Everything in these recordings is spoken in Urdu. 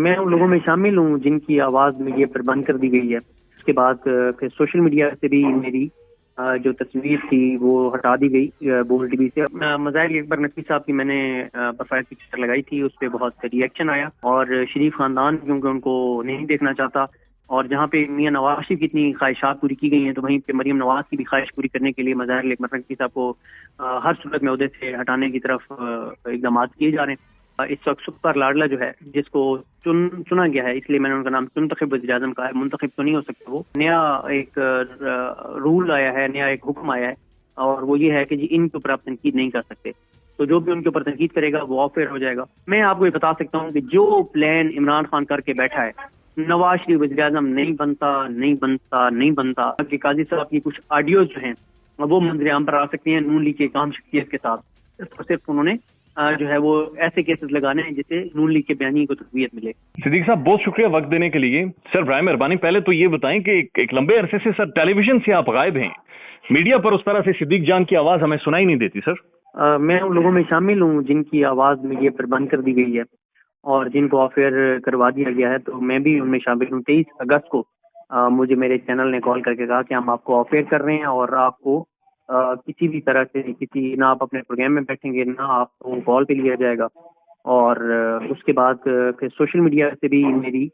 میں ان لوگوں میں شامل ہوں جن کی آواز میڈیا پر بند کر دی گئی ہے۔ اس کے بعد پھر سوشل میڈیا سے بھی میری جو تصویر تھی وہ ہٹا دی گئی بول ٹی وی سے۔ مظاہر اکبر نقوی صاحب کی میں نے پروفائل پکچر لگائی تھی، اس پہ بہت ری ایکشن آیا، اور شریف خاندان کیونکہ ان کو نہیں دیکھنا چاہتا، اور جہاں پہ میاں نواز شریف کی اتنی خواہشات پوری کی گئی ہیں تو وہیں پہ مریم نواز کی بھی خواہش پوری کرنے کے لیے مظاہر اکبر نقوی صاحب کو ہر صورت میں عہدے سے ہٹانے کی طرف اقدامات کیے جا رہے ہیں۔ اس وقت سپر لاڈلا جو ہے جس کو چنا گیا ہے، اس لیے میں نے ان کا نام منتخب وزیر اعظم کہا ہے، منتخب تو نہیں ہو سکتا، وہ نیا ایک رول آیا ہے، نیا ایک حکم آیا ہے، اور وہ یہ ہے کہ جی ان کے اوپر آپ تنقید نہیں کر سکتے، تو جو بھی ان کے اوپر تنقید کرے گا وہ آف ایئر ہو جائے گا۔ میں آپ کو یہ بتا سکتا ہوں کہ جو پلان عمران خان کر کے بیٹھا ہے، نواز شریف وزیر اعظم نہیں بنتا کہ قاضی صاحب کی کچھ آڈیوز جو ہیں وہ منظر عام پر آ سکتی ہیں نون لیگ کے کام شخصیت کے ساتھ، صرف انہوں نے جو ہے وہ ایسے کیسز لگانے ہیں جسے نون لیگ کے بیانی کو تقویت ملے۔ صدیق صاحب بہت شکریہ وقت دینے کے لیے۔ سر برائے مہربانی پہلے تو یہ بتائیں کہ ایک لمبے عرصے سے سر ٹیلی ویژن سے آپ غائب ہیں، میڈیا پر اس طرح سے صدیق جان کی آواز ہمیں سنائی نہیں دیتی سر۔ میں ان لوگوں میں شامل ہوں جن کی آواز میڈیا پر بند کر دی گئی ہے اور جن کو آف ایئر کروا دیا گیا ہے، تو میں بھی ان میں شامل ہوں۔ 23 اگست کو مجھے میرے چینل نے کال کر کے کہا کہ ہم آپ کو آف ایئر کر رہے ہیں، اور آپ کو کسی بھی طرح سے نہ آپ اپنے پروگرام میں بیٹھیں گے، نہ آپ کو کال پہ لیا جائے گا، اور اس کے بعد پھر سوشل میڈیا سے بھی میری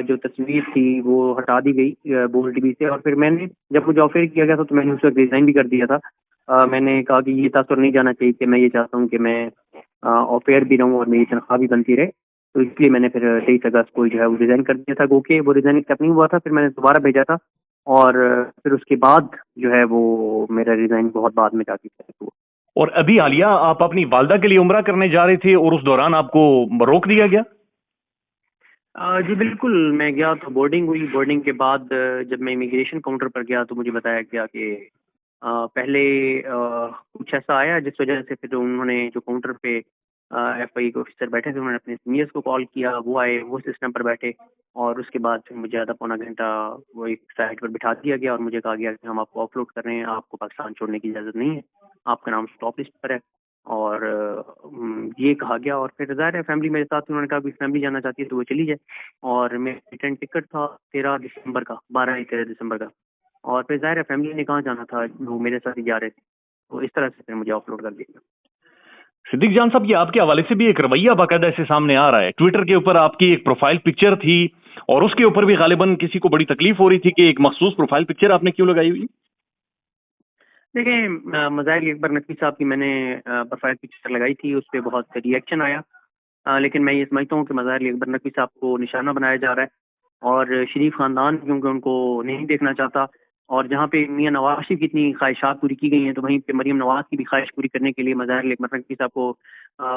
جو تصویر تھی وہ ہٹا دی گئی بول ٹی وی سے، اور پھر میں نے جب مجھے آف ایئر کیا گیا تھا تو میں نے اس وقت ریزائن بھی کر دیا تھا۔ میں نے کہا کہ یہ تاثر نہیں جانا چاہیے کہ میں یہ چاہتا ہوں کہ میں آف ایئر بھی رہوں اور میری تنخواہ بھی بنتی رہے، تو اس لیے میں نے پھر 23 اگست کو جو ہے وہ ریزائن کر دیا تھا۔ گو کہ وہ ریزائن ایکسیپٹ نہیں ہوا تھا، پھر میں نے دوبارہ بھیجا تھا، اور پھر اس کے بعد جو ہے وہ میرا ریزائن بہت بعد میں جا کے ہوا۔ اور ابھی حالیہ آپ اپنی والدہ کے لیے عمرہ کرنے جا رہے تھے اور اس دوران آپ کو روک دیا گیا؟ جی بالکل، میں گیا تو بورڈنگ ہوئی، بورڈنگ کے بعد جب میں امیگریشن کاؤنٹر پر گیا تو مجھے بتایا گیا کہ پہلے کچھ ایسا آیا جس وجہ سے پھر انہوں نے جو کاؤنٹر پہ ایف آئی کے آفیسر بیٹھے تھے انہوں نے اپنے سینئرس کو کال کیا، وہ آئے، وہ سسٹم پر بیٹھے، اور اس کے بعد پھر مجھے آدھا پونا گھنٹہ وہ ایک سائٹ پر بٹھا دیا گیا اور مجھے کہا گیا کہ ہم آپ کو آف لوڈ کر رہے ہیں، آپ کو پاکستان چھوڑنے کی اجازت نہیں ہے، آپ کا نام اسٹاپ لسٹ پر ہے، اور یہ کہا گیا۔ اور پھر ظاہر ہے فیملی میرے ساتھ، انہوں نے کہا کہ فیملی جانا چاہتی ہے تو وہ چلی جائے، اور میرا ریٹرن ٹکٹ تھا 13 دسمبر کا، 12 دسمبر کا، اور پھر ظاہر ہے فیملی نے کہاں جانا تھا، وہ میرے ساتھ ہی جا رہے تھے، تو اس طرح سے پھر مجھے آف لوڈ کر دیا گیا۔ صدیق جان صاحب، یہ آپ کے حوالے سے بھی ایک رویہ باقاعدہ سے سامنے آ رہا ہے، ٹویٹر کے اوپر آپ کی ایک پروفائل پکچر تھی اور اس کے اوپر بھی غالباً کسی کو بڑی تکلیف ہو رہی تھی کہ ایک مخصوص پروفائل پکچر آپ نے کیوں لگائی ہوئی؟ دیکھیں، مظاہر اکبر نقوی صاحب کی میں نے پروفائل پکچر لگائی تھی، اس پہ بہت ری ایکشن آیا، لیکن میں یہ سمجھتا ہوں کہ مظاہر اکبر نقوی صاحب کو نشانہ بنایا جا رہا ہے، اور شریف خاندان کیونکہ ان کو نہیں دیکھنا چاہتا، اور جہاں پہ میاں نواز شریف کی اتنی خواہشات پوری کی گئی ہیں تو وہیں پہ مریم نواز کی بھی خواہش پوری کرنے کے لیے مظاہر اکبر نقوی صاحب کو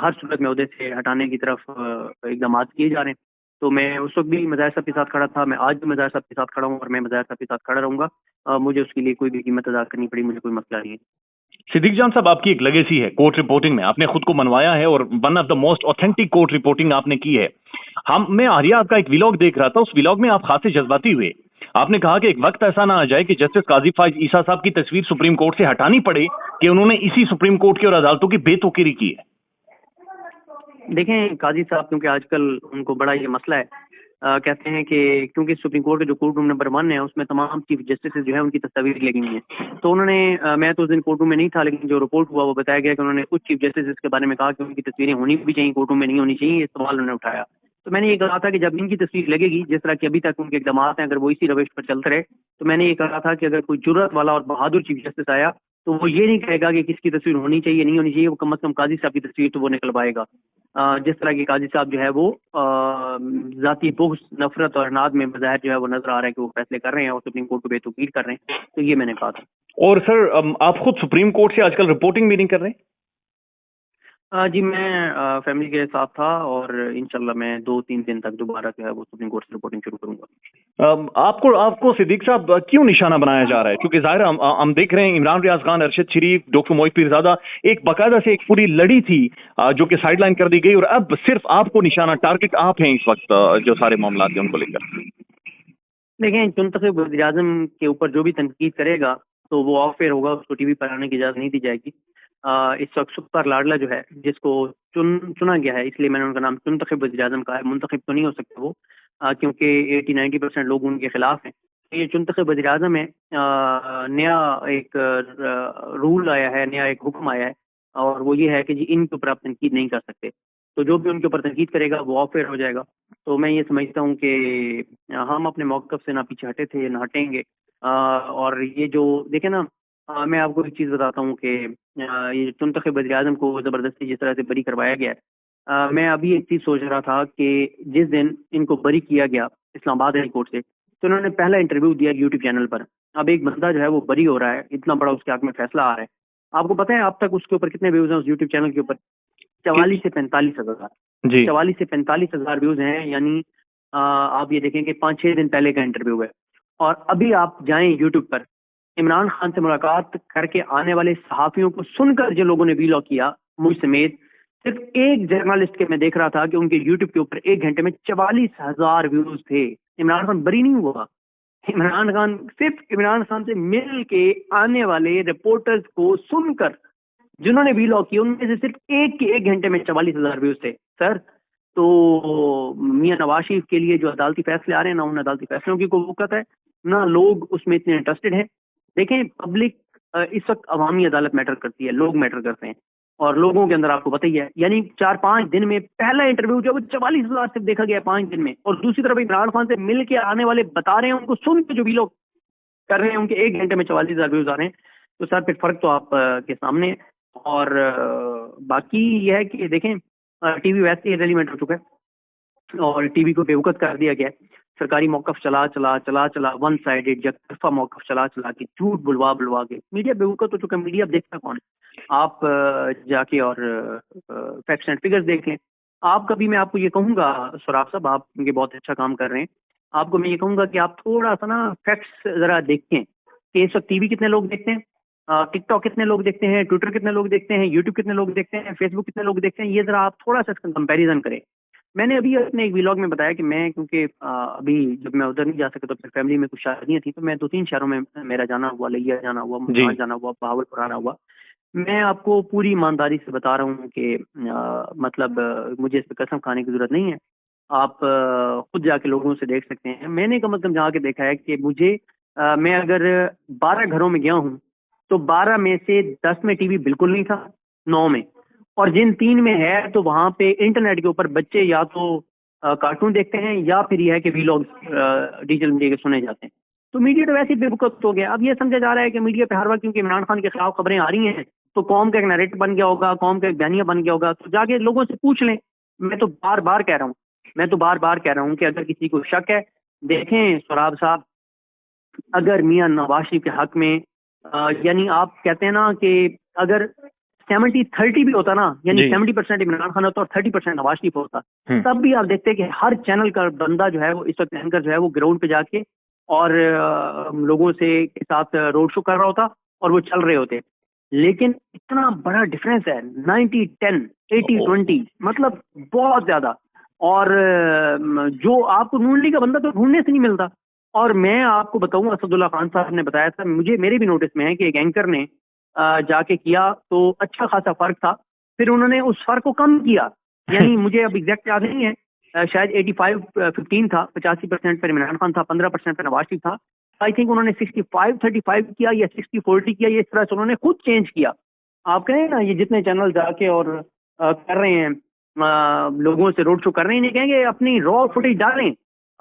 ہر صورت میں عہدے سے ہٹانے کی طرف اقدامات کیے جا رہے ہیں۔ تو میں اس وقت بھی مظاہر صاحب کے ساتھ کھڑا تھا، میں آج بھی مظاہر صاحب کے ساتھ کھڑا ہوں، اور میں مظاہر صاحب کے ساتھ کھڑا رہوں گا، مجھے اس کے لیے کوئی بھی قیمت ادا کرنی پڑی، مجھے کوئی مسئلہ نہیں ہے۔ صدیق جان صاحب، آپ کی ایک لیگیسی ہے کورٹ رپورٹنگ میں، آپ نے خود کو منوایا ہے اور one of the most authentic court reporting آپ نے کی ہے۔ میں آریہ آپ کا ایک ویلاگ دیکھ رہا تھا، اس ویلاگ میں آپ خاصے جذباتی ہوئے، آپ نے کہا کہ ایک وقت ایسا نہ آ جائے کہ جسٹس قاضی فائز عیسیٰ صاحب کی تصویر سپریم کورٹ سے ہٹانی پڑے کہ انہوں نے اسی سپریم کورٹ کی اور عدالتوں کی بے توقیری کی ہے۔ دیکھیں، قاضی صاحب کیونکہ آج کل ان کو بڑا یہ مسئلہ ہے، کہتے ہیں کہ کیونکہ سپریم کورٹ کے جو کورٹ روم نمبر 1 ہے اس میں تمام چیف جسٹس جو ہیں ان کی تصاویر لگی ہوئی ہیں، تو انہوں نے میں تو اس دن کورٹ روم میں نہیں تھا، لیکن جو رپورٹ ہوا وہ بتایا گیا کہ انہوں نے کچھ چیف جسٹس کے بارے میں کہا کہ ان کی تصویریں ہونی بھی چاہیے، کورٹ روم میں نہیں ہونی چاہیے، یہ سوال انہوں نے اٹھایا۔ تو میں نے یہ کہا تھا کہ جب ان کی تصویر لگے گی، جس طرح کہ ابھی تک ان کے اقدامات ہیں، اگر وہ اسی روش پر چلتے رہے، تو میں نے یہ کہا تھا کہ اگر کوئی جرأت والا اور بہادر چیف جسٹس آیا تو وہ یہ نہیں کہے گا کہ کس کی تصویر ہونی چاہیے نہیں ہونی چاہیے، وہ کم از کم قاضی صاحب کی تصویر تو وہ نکلوائے گا۔ جس طرح کے قاضی صاحب جو ہے وہ ذاتی بغض، نفرت اور اناد میں بظاہر جو ہے وہ نظر آ رہا ہے کہ وہ فیصلے کر رہے ہیں اور سپریم کورٹ کو بے توقیر کر رہے ہیں، تو یہ میں نے کہا تھا۔ اور سر، آپ خود سپریم کورٹ سے آج کل رپورٹنگ بھی نہیں کر رہے ہیں؟ جی میں فیملی کے ساتھ تھا، اور انشاءاللہ میں 2-3 دن تک دوبارہ جو ہے وہ سپریم کورٹ سے رپورٹنگ شروع کروں گا۔ آپ کو صدیق صاحب کیوں نشانہ بنایا جا رہا ہے؟ کیونکہ ظاہر ہم دیکھ رہے ہیں عمران ریاض خان، ارشد شریف، ڈاکٹر موحد پیرزادہ، ایک باقاعدہ سے ایک پوری لڑی تھی جو کہ سائیڈ لائن کر دی گئی، اور اب صرف آپ کو نشانہ، ٹارگٹ آپ ہیں اس وقت جو سارے معاملات ہیں ان کو لے کر۔ دیکھیں، منتخب وزیر اعظم کے اوپر جو بھی تنقید کرے گا تو وہ آف ایئر ہوگا، اس کو ٹی وی پر آنے کی اجازت نہیں دی جائے گی۔ اس وقت سپر لاڈلا جو ہے جس کو چنا گیا ہے، اس لیے میں نے ان کا نام منتخب وزیر اعظم کہا ہے، منتخب تو نہیں ہو سکتا وہ کیونکہ 80-90% لوگ ان کے خلاف ہیں. یہ منتخب وزیر اعظم ہے. نیا ایک رول آیا ہے، نیا ایک حکم آیا ہے، اور وہ یہ ہے کہ جی ان کے اوپر آپ تنقید نہیں کر سکتے. تو جو بھی ان کے اوپر تنقید کرے گا وہ آف ایئر ہو جائے گا. تو میں یہ سمجھتا ہوں کہ ہم اپنے موقف سے نہ پیچھے ہٹے تھے نہ ہٹیں گے. اور یہ جو دیکھیں نا، میں آپ کو ایک چیز بتاتا ہوں کہ یہ منتخب وزیر اعظم کو زبردستی جس طرح سے بری کروایا گیا ہے، میں ابھی ایک چیز سوچ رہا تھا کہ جس دن ان کو بری کیا گیا اسلام آباد ہائی کورٹ سے، تو انہوں نے پہلا انٹرویو دیا یوٹیوب چینل پر. اب ایک بندہ جو ہے وہ بری ہو رہا ہے، اتنا بڑا اس کے حق میں فیصلہ آ رہا ہے. آپ کو پتہ ہے اب تک اس کے اوپر کتنے ویوز ہیں اس یوٹیوب چینل کے اوپر؟ 44 سے 45 ہزار. جی 44 سے 45 ہزار ویوز ہیں. یعنی آپ یہ دیکھیں کہ 5-6 دن پہلے کا انٹرویو ہے. اور ابھی آپ جائیں یوٹیوب پر، عمران خان سے ملاقات کر کے آنے والے صحافیوں کو سن کر جو لوگوں نے ویلاگ کیا مجھ سمیت، صرف ایک جرنلسٹ کے میں دیکھ رہا تھا کہ ان کے یوٹیوب کے اوپر 1 گھنٹے میں 44 ہزار ویوز تھے. عمران خان بری نہیں ہوا. عمران خان صرف عمران خان سے مل کے آنے والے رپورٹرز کو سن کر جنہوں نے ویلاگ کیا ان میں سے صرف ایک کے 1 گھنٹے میں 44 ہزار ویوز تھے سر. تو میاں نواز شریف کے لیے جو عدالتی فیصلے آ رہے ہیں نہ ان عدالتی فیصلوں کی کوئی وقت ہے نہ لوگ اس میں اتنے انٹرسٹڈ ہیں. دیکھیں پبلک اس وقت عوامی عدالت میٹر کرتی ہے، لوگ میٹر کرتے ہیں، اور لوگوں کے اندر آپ کو پتہ ہی ہے. یعنی 4-5 دن میں پہلا انٹرویو جو 44 ہزار صرف دیکھا گیا 5 دن میں، اور دوسری طرف عمران خان سے مل کے آنے والے بتا رہے ہیں ان کو سن کے جو بھی لوگ کر رہے ہیں ان کے 1 گھنٹے میں 44 ہزار ویوز آ رہے ہیں. تو سر پھر فرق تو آپ کے سامنے ہے. اور باقی یہ ہے کہ دیکھیں ٹی وی ویسے ہی ریلیونٹ ہو چکا ہے اور ٹی وی کو بے وقت کر دیا گیا ہے. سرکاری موقف چلا ون سائیڈڈ یک طرفہ موقف چلا کے جھوٹ بلوا کے میڈیا بے وقت ہو چکا ہے. میڈیا اب دیکھتا کون ہے؟ آپ جا کے اور فیکٹس اینڈ فگرز دیکھ لیں. آپ کبھی میں آپ کو یہ کہوں گا سراب صاحب، آپ کیونکہ بہت اچھا کام کر رہے ہیں، آپ کو میں یہ کہوں گا کہ آپ تھوڑا سا نا فیکٹس ذرا دیکھیں کہ اس وقت ٹی وی کتنے لوگ دیکھتے ہیں، ٹک ٹاک کتنے لوگ دیکھتے ہیں، ٹویٹر کتنے لوگ دیکھتے ہیں، یوٹیوب کتنے لوگ دیکھتے ہیں، فیس بک کتنے لوگ دیکھتے ہیں. یہ ذرا آپ تھوڑا سا اس کا کمپیریزن کریں. میں نے ابھی اپنے ایک ویلاگ میں بتایا کہ میں کیونکہ ابھی جب میں ادھر نہیں جا سکتا تو پھر فیملی میں کچھ شادیاں تھیں، تو میں 2-3 شہروں میں میرا جانا ہوا، لیا جانا ہوا، ملتان جانا ہوا، بہاولپور آنا ہوا. میں آپ کو پوری ایمانداری سے بتا رہا ہوں کہ مطلب مجھے اس پہ قسم کھانے کی ضرورت نہیں ہے. آپ خود جا کے لوگوں سے دیکھ سکتے ہیں. میں نے کم از کم جا کے دیکھا ہے کہ مجھے میں اگر 12 گھروں میں گیا ہوں تو 12 میں سے 10 میں ٹی وی بالکل نہیں تھا، 9 میں، اور جن 3 میں ہے تو وہاں پہ انٹرنیٹ کے اوپر بچے یا تو کارٹون دیکھتے ہیں یا پھر یہ ہے کہ ویلاگ ڈیجیٹل میڈیا کے سنے جاتے ہیں. تو میڈیا تو ویسے ہی بے وقت ہو گیا. اب یہ سمجھا جا رہا ہے کہ میڈیا پہ ہر وقت کیونکہ عمران خان کے خلاف خبریں آ رہی ہیں تو قوم کا ایک نیریٹو بن گیا ہوگا، قوم کا ایک بیانیہ بن گیا ہوگا. تو جا کے لوگوں سے پوچھ لیں. میں تو بار بار کہہ رہا ہوں کہ اگر کسی کو شک ہے، دیکھیں سراب صاحب، اگر میاں نواز شریف کے حق میں یعنی آپ کہتے ہیں نا کہ اگر 70-30 بھی ہوتا نا، یعنی 70% عمران خان ہوتا اور 30% نواز شریف ہوتا، تب بھی آپ دیکھتے کہ ہر چینل کا بندہ جو ہے وہ اس وقت اینکر جو ہے وہ گراؤنڈ پہ جا کے اور لوگوں سے کے ساتھ روڈ شو کر رہا ہوتا اور وہ چل رہے ہوتے. لیکن اتنا بڑا ڈفرینس ہے 90-10 80-20، مطلب بہت زیادہ. اور جو آپ کو ڈھونڈنے کا بندہ تو ڈھونڈنے سے نہیں ملتا. اور میں آپ کو بتاؤں، اسد اللہ خان صاحب نے بتایا تھا، میرے بھی نوٹس میں ہے کہ ایک اینکر نے جا کے کیا تو اچھا خاصا فرق تھا، پھر انہوں نے اس فرق کو کم کیا. یعنی مجھے اب ایگزیکٹ یاد نہیں ہے، شاید 85-15 تھا، 85% پر عمران خان تھا، 15% پر نواز شریف تھا. آئی تھنک انہوں نے 65-35 کیا یا 60-40 کیا، یہ اس طرح سے انہوں نے خود چینج کیا. آپ کہیں نا یہ جتنے چینل جا کے اور کر رہے ہیں لوگوں سے روڈ شو کر رہے ہیں، نہیں کہیں گے اپنی را فوٹیج ڈالیں،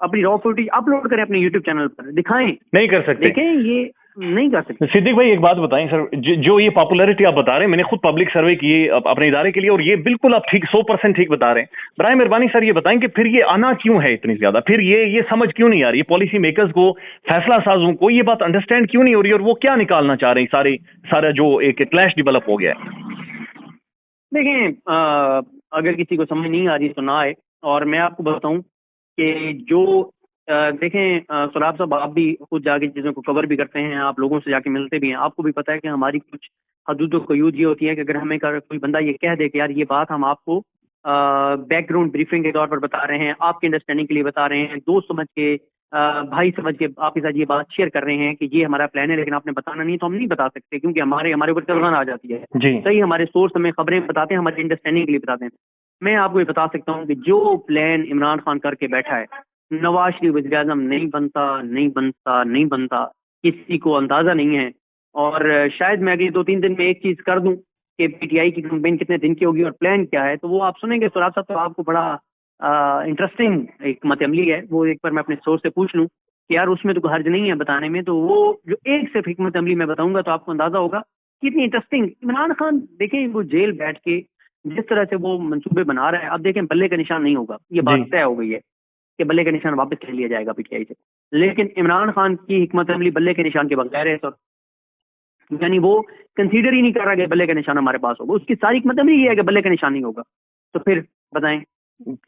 اپنی را فوٹیج اپلوڈ کریں اپنے یوٹیوب چینل پر، دکھائیں. نہیں کر سکتے. دیکھیں یہ نہیں کر سکتے. صدیق بھائی ایک بات بتائیں سر، جو یہ پاپولیرٹی آپ بتا رہے ہیں، میں نے خود پبلک سروے کی اپنے ادارے کے لیے اور یہ بالکل آپ ٹھیک 100% ٹھیک بتا رہے ہیں. برائے مہربانی سر یہ بتائیں کہ پھر یہ آنا کیوں ہے اتنی زیادہ؟ پھر یہ سمجھ کیوں نہیں آ رہی؟ پالیسی میکرز کو، فیصلہ سازوں کو یہ بات انڈرسٹینڈ کیوں نہیں ہو رہی اور وہ کیا نکالنا چاہ رہے ہیں سارا جو ایک کلیش ڈیولپ ہو گیا ہے؟ دیکھیں اگر کسی کو سمجھ نہیں آ رہی تو نہ آئے. اور میں آپ کو بتاؤں کہ جو دیکھیں سراب صاحب، آپ بھی خود جا کے چیزوں کو کور بھی کرتے ہیں، آپ لوگوں سے جا کے ملتے بھی ہیں، آپ کو بھی پتہ ہے کہ ہماری کچھ حدود و قیود یہ ہوتی ہے کہ اگر ہمیں کوئی بندہ یہ کہہ دے کہ یار یہ بات ہم آپ کو بیک گراؤنڈ بریفنگ کے طور پر بتا رہے ہیں، آپ کی انڈرسٹینڈنگ کے لیے بتا رہے ہیں، دوست سمجھ کے بھائی سمجھ کے آپ کے ساتھ یہ بات شیئر کر رہے ہیں کہ یہ ہمارا پلان ہے لیکن آپ نے بتانا نہیں، تو ہم نہیں بتا سکتے کیونکہ ہمارے اوپر چلغان آ جاتی ہے. صحیح، ہمارے سورس ہمیں خبریں بتاتے ہیں، ہماری انڈرسٹینڈنگ کے لیے بتاتے ہیں. میں آپ کو یہ بتا سکتا ہوں کہ جو پلان عمران خان کر کے بیٹھا ہے، نواز شریف وزیر اعظم نہیں بنتا، کسی کو اندازہ نہیں ہے. اور شاید میں اگلے 2-3 دن میں ایک چیز کر دوں کہ پی ٹی آئی کی کمپین کتنے دن کی ہوگی اور پلان کیا ہے، تو وہ آپ سنیں گے. سراب صاحب تو آپ کو بڑا انٹرسٹنگ حکمت عملی ہے، وہ ایک بار میں اپنے سورس سے پوچھ لوں کہ یار اس میں تو حرج نہیں ہے بتانے میں. تو وہ جو ایک صرف حکمت عملی میں بتاؤں گا تو آپ کو اندازہ ہوگا کتنی انٹرسٹنگ. عمران خان دیکھیں وہ جیل بیٹھ کے جس طرح سے وہ منصوبے بنا رہا ہے، اب دیکھیں بلے کا نشان نہیں ہوگا، یہ بات طے ہو گئی ہے کہ بلے کا نشان واپس لے لیا جائے گا پی ٹی آئی سے. لیکن عمران خان کی حکمت عملی بلے کے نشان کے بغیر ہے سر، یعنی وہ کنسیڈر ہی نہیں کر رہا کہ بلے کا نشان ہمارے پاس ہوگا. اس کی ساری حکمت عملی یہ ہے کہ بلے کا نشان نہیں ہوگا. تو پھر بتائیں.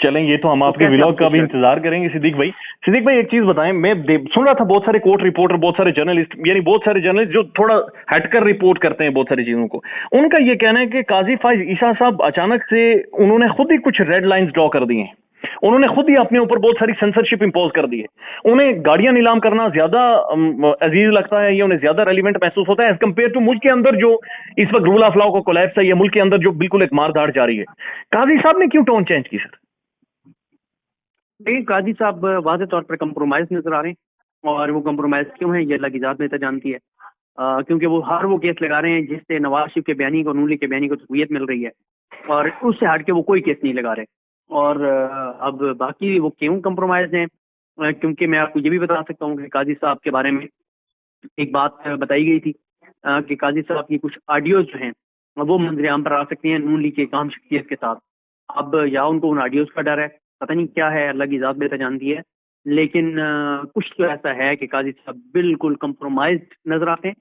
چلیں یہ تو ہم آپ کے ولاگ کا بھی انتظار کریں گے. صدیق بھائی ایک چیز بتائیں، میں سن رہا تھا بہت سارے کورٹ رپورٹر، بہت سارے جرنلسٹ، یعنی بہت سارے جرنلسٹ جو تھوڑا ہٹ کر رپورٹ کرتے ہیں بہت ساری چیزوں کو، ان کا یہ کہنا ہے کہ قاضی فائز عیسیٰ صاحب اچانک سے انہوں نے خود ہی کچھ ریڈ لائنز ڈرا کر دی ہیں، انہوں نے خود ہی اپنے اوپر بہت ساری سینسرشپ امپوز کر دی ہے. انہیں گاڑیاں نیلام کرنا زیادہ عزیز لگتا ہے، یہ انہیں زیادہ ریلیونٹ محسوس ہوتا ہے ایز کمپیئر ٹو ملک کے اندر جو اس وقت رول آف لا کا کولیپس ہے، یا ملک کے اندر جو بالکل ایک مار دھاڑ جاری ہے. قاضی صاحب نے کیوں ٹون چینج کی سر؟ دیکھیں قاضی صاحب واضح طور پر کمپرومائز نظر آ رہے ہیں، اور وہ کمپرومائز کیوں ہیں یہ اللہ کی ذات بہتر جانتی ہے. کیونکہ وہ ہر وہ کیس لگا رہے ہیں جس سے نواز شریف کے بیانی کو، نون لیگ کے بیانی کو تقویت مل رہی ہے، اور اس سے ہٹ کے وہ کوئی کیس نہیں لگا رہے. اور اب باقی وہ کیوں کمپرومائز ہیں، کیونکہ میں آپ کو یہ بھی بتا سکتا ہوں کہ قاضی صاحب کے بارے میں ایک بات بتائی گئی تھی کہ قاضی صاحب کی کچھ آڈیوز جو ہیں وہ منظر عام پر آ سکتی ہیں نون لیگ کی ایک عام شخصیت کے ساتھ. اب یا ان کو ان آڈیوز کا ڈر ہے، پتہ نہیں کیا ہے، اللہ کی ذات بہتر جانتی ہے، لیکن کچھ تو ایسا ہے کہ قاضی صاحب بالکل کمپرومائزڈ نظر آتے ہیں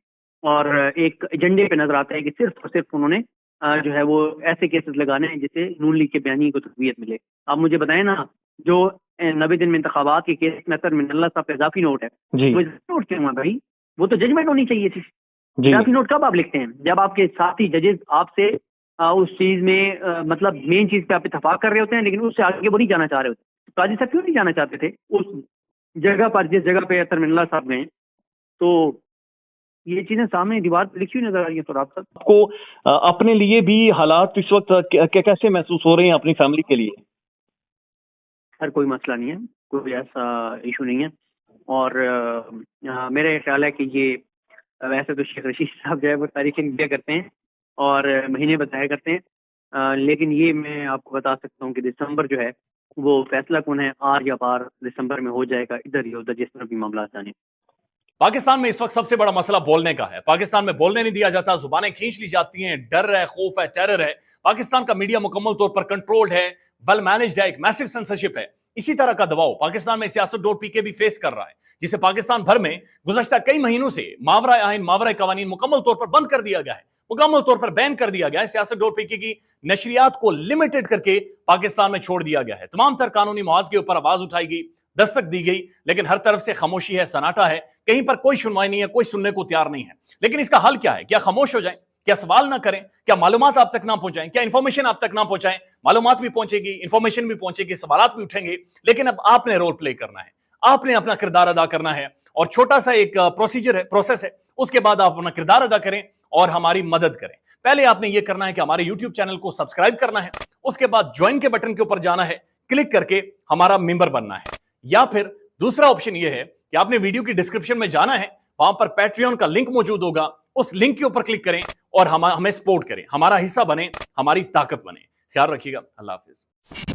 اور ایک ایجنڈے پہ نظر آتا ہے کہ صرف اور صرف انہوں نے جو ہے وہ ایسے کیسز لگانے ہیں جسے نون لیگ کے بیانی کو تقویت ملے. آپ مجھے بتائیں نا، جو 90 دن میں انتخابات کے کیس میں سر من اللہ صاحب کا اضافی نوٹ ہے، وہ نوٹ کیوں ہے بھائی؟ وہ تو ججمنٹ ہونی چاہیے تھی. اضافی نوٹ کب آپ لکھتے ہیں؟ جب آپ کے ساتھی ججز آپ سے اس چیز میں مطلب مین چیز پہ آپ اتفاق کر رہے ہوتے ہیں، لیکن اس سے آگے وہ نہیں جانا چاہ رہے ہوتے. قاضی صاحب کیوں نہیں جانا چاہتے تھے اس جگہ پر جس جگہ پہ سر من اللہ صاحب گئے؟ تو یہ چیزیں سامنے دیوار پہ لکھی ہوئی نظر آ رہی ہیں. تو آپ کو اپنے لیے بھی حالات اس وقت کیسے محسوس ہو رہے ہیں اپنی فیملی کے لیے؟ ہر کوئی مسئلہ نہیں ہے، کوئی ایسا ایشو نہیں ہے. اور میرا خیال ہے کہ یہ ویسے تو شیخ رشید صاحب جو ہے وہ تاریخیں دیا کرتے ہیں اور مہینے بتایا کرتے ہیں، لیکن یہ میں آپ کو بتا سکتا ہوں کہ دسمبر جو ہے وہ فیصلہ کون ہے، آر یا پار دسمبر میں ہو جائے گا، ادھر ہی ادھر جس طرح بھی معاملات جانے. پاکستان میں اس وقت سب سے بڑا مسئلہ بولنے کا ہے. پاکستان میں بولنے نہیں دیا جاتا، زبانیں کھینچ لی جاتی ہیں، ڈر ہے، خوف ہے، ٹیرر ہے. پاکستان کا میڈیا مکمل طور پر کنٹرولڈ ہے، ویل مینجڈ ہے، ایک میسو سینسرشپ ہے. اسی طرح کا دباؤ پاکستان میں سیاست.پی کے بھی فیس کر رہا ہے، جسے پاکستان بھر میں گزشتہ کئی مہینوں سے ماورائے آئین، ماورائے قوانین مکمل طور پر بند کر دیا گیا ہے، مکمل طور پر بین کر دیا گیا ہے. سیاست.پی کی نشریات کو لمیٹڈ کر کے پاکستان میں چھوڑ دیا گیا ہے. تمام تر قانونی محاذ کے اوپر آواز اٹھائی گئی، دستک دی گئی، لیکن ہر طرف سے خاموشی ہے، سناٹا ہے، کہیں پر کوئی سنوائی نہیں ہے، کوئی سننے کو تیار نہیں ہے. لیکن اس کا حل کیا ہے؟ کیا خاموش ہو جائیں؟ کیا سوال نہ کریں؟ کیا معلومات آپ تک نہ پہنچائیں؟ کیا انفارمیشن آپ تک نہ پہنچائیں؟ معلومات بھی پہنچے گی، انفارمیشن بھی پہنچے گی، سوالات بھی اٹھیں گے، لیکن اب آپ نے رول پلے کرنا ہے، آپ نے اپنا کردار ادا کرنا ہے. اور چھوٹا سا ایک پروسیجر ہے، پروسیس ہے، اس کے بعد آپ اپنا کردار ادا کریں اور ہماری مدد کریں. پہلے آپ نے یہ کرنا ہے کہ ہمارے یوٹیوب چینل کو سبسکرائب کرنا ہے، اس کے بعد جوائن کے بٹن کے اوپر جانا ہے، کلک کر کے ہمارا ممبر بننا ہے. یا پھر دوسرا آپشن یہ ہے کہ آپ نے ویڈیو کی ڈسکرپشن میں جانا ہے، وہاں پر پیٹریون کا لنک موجود ہوگا، اس لنک کے اوپر کلک کریں اور ہمیں سپورٹ کریں، ہمارا حصہ بنیں، ہماری طاقت بنیں. خیال رکھیے گا. اللہ حافظ.